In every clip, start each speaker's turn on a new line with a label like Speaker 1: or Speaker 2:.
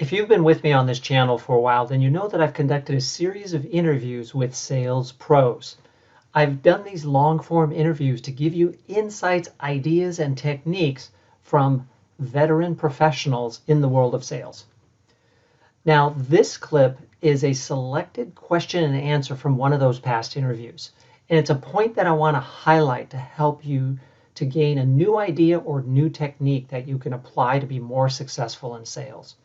Speaker 1: If you've been with me on this channel for a while, then you know that I've conducted a series of interviews with sales pros. I've done these long form interviews to give you insights, ideas, and techniques from veteran professionals in the world of sales. Now, this clip is a selected question and answer from one of those past interviews. And it's a point that I want to highlight to help you to gain a new idea or new technique that you can apply to be more successful in sales.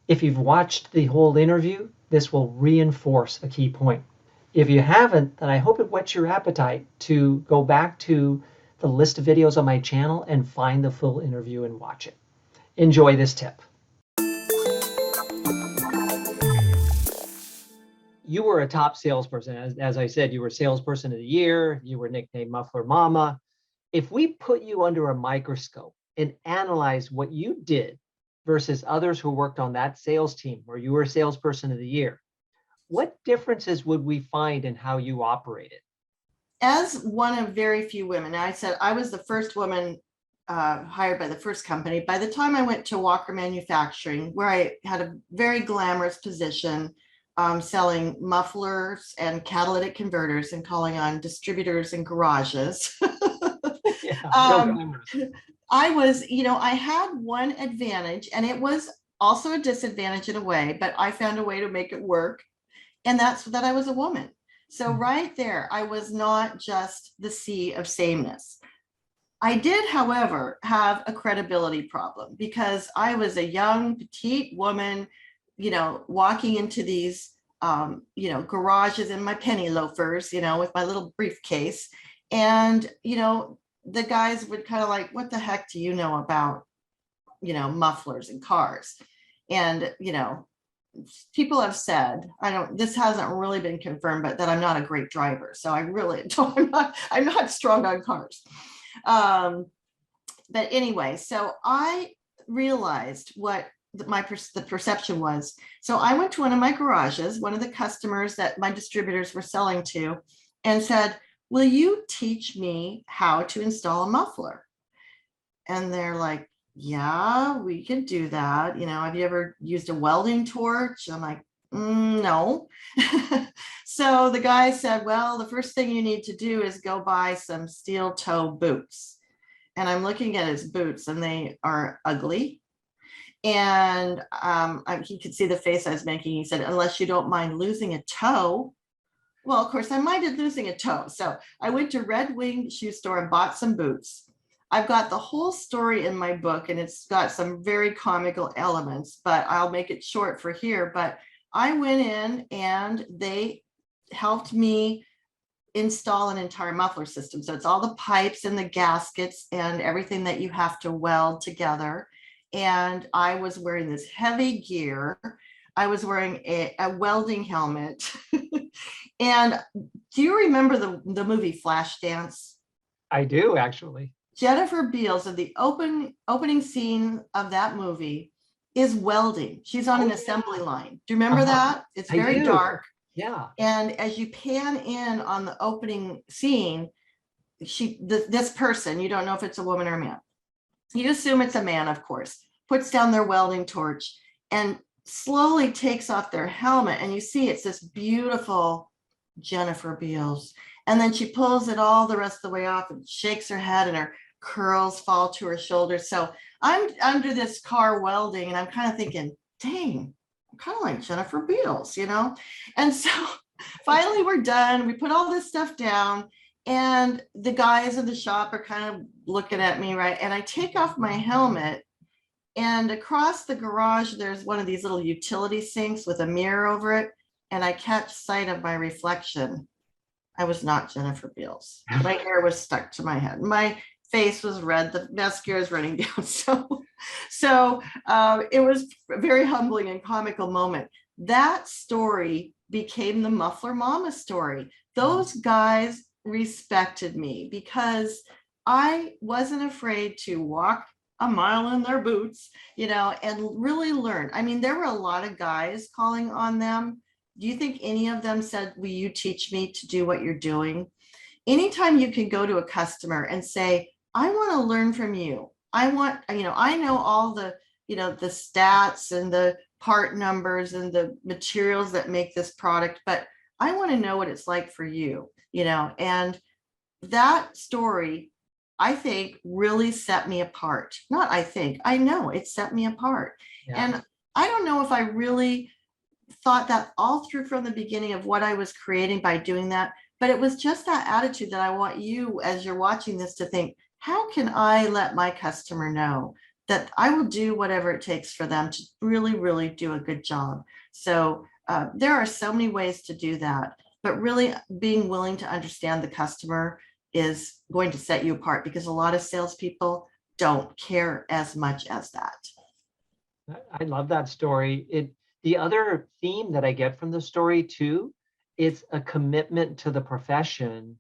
Speaker 1: If you've watched the whole interview, this will reinforce a key point. If you haven't, then I hope it whets your appetite to go back to the list of videos on my channel and find the full interview and watch it. Enjoy this tip. You were a top salesperson. As I said, you were Salesperson of the Year. You were nicknamed Muffler Momma. If we put you under a microscope and analyze what you did versus others who worked on that sales team where you were Salesperson of the Year, what differences would we find in how you operated?
Speaker 2: As one of very few women, I said I was the first woman hired by the first company. By the time I went to Walker Manufacturing, where I had a very glamorous position selling mufflers and catalytic converters and calling on distributors and garages. I was, I had one advantage, and it was also a disadvantage in a way, but I found a way to make it work. And that's that I was a woman. So right there, I was not just the sea of sameness. I did, however, have a credibility problem because I was a young, petite woman, walking into these, garages in my penny loafers, with my little briefcase. And, the guys would kind of like, what the heck do you know about, mufflers and cars? And, people have said, this hasn't really been confirmed, but that I'm not a great driver. So I really don't, I'm not strong on cars. But anyway, so I realized what the perception was. So I went to one of my garages, one of the customers that my distributors were selling to, and said, will you teach me how to install a muffler? And they're like, yeah, we can do that. Have you ever used a welding torch? I'm like, no. So the guy said, well, the first thing you need to do is go buy some steel toe boots. And I'm looking at his boots, and they are ugly. And he could see the face I was making. He said, unless you don't mind losing a toe. Well, of course, I minded losing a toe. So I went to Red Wing Shoe Store and bought some boots. I've got the whole story in my book, and it's got some very comical elements, but I'll make it short for here. But I went in and they helped me install an entire muffler system. So it's all the pipes and the gaskets and everything that you have to weld together. And I was wearing this heavy gear. I was wearing a welding helmet. And do you remember the movie Flashdance?
Speaker 1: I do, actually.
Speaker 2: Jennifer Beals, of the opening scene of that movie, is welding. She's on an assembly line. Do you remember that? It's very dark.
Speaker 1: Yeah.
Speaker 2: And as you pan in on the opening scene, this person, you don't know if it's a woman or a man. You assume it's a man, of course, puts down their welding torch and slowly takes off their helmet. And you see it's this beautiful Jennifer Beals. And then she pulls it all the rest of the way off and shakes her head, and her curls fall to her shoulders. So I'm under this car welding, and I'm kind of thinking, dang, I'm kind of like Jennifer Beals, And so finally we're done. We put all this stuff down, and the guys in the shop are kind of looking at me, right? And I take off my helmet, and across the garage, there's one of these little utility sinks with a mirror over it. And I catch sight of my reflection. I was not Jennifer Beals. My hair was stuck to my head. My face was red. The mascara is running down. So it was a very humbling and comical moment. That story became the Muffler Momma story. Those guys respected me because I wasn't afraid to walk a mile in their boots, and really learn. I mean, there were a lot of guys calling on them. Do you think any of them said, will you teach me to do what you're doing? Anytime you can go to a customer and say, I want to learn from you. I know all the, the stats and the part numbers and the materials that make this product, but I want to know what it's like for you, and that story, I think, really set me apart. Not I think, I know it set me apart.
Speaker 1: Yeah.
Speaker 2: And I don't know if I really thought that all through from the beginning of what I was creating by doing that, but it was just that attitude that I want you, as you're watching this, to think, how can I let my customer know that I will do whatever it takes for them to really, really do a good job? So there are so many ways to do that, but really being willing to understand the customer is going to set you apart, because a lot of salespeople don't care as much as that.
Speaker 1: I love that story. The other theme that I get from the story too, it's a commitment to the profession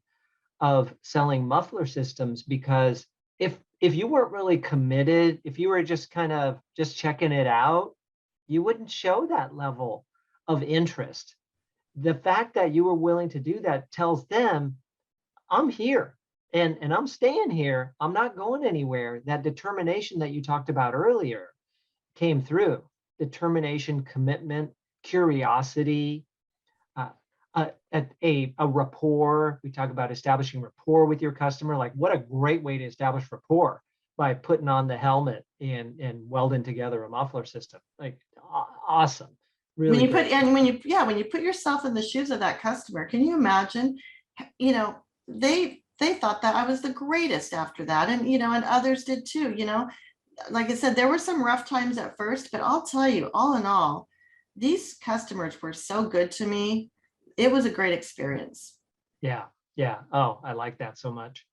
Speaker 1: of selling muffler systems, because if you weren't really committed, if you were just kind of just checking it out, you wouldn't show that level of interest. The fact that you were willing to do that tells them, I'm here and I'm staying here. I'm not going anywhere. That determination that you talked about earlier came through. Determination, commitment, curiosity, uh, a rapport. We talk about establishing rapport with your customer. Like, what a great way to establish rapport, by putting on the helmet and welding together a muffler system. Like, awesome.
Speaker 2: When
Speaker 1: Really
Speaker 2: you put
Speaker 1: great.
Speaker 2: and when you put yourself in the shoes of that customer, can you imagine? They thought that I was the greatest after that, and others did too. Like I said, there were some rough times at first, but I'll tell you, all in all, these customers were so good to me. It was a great experience.
Speaker 1: Yeah. Yeah. Oh, I like that so much.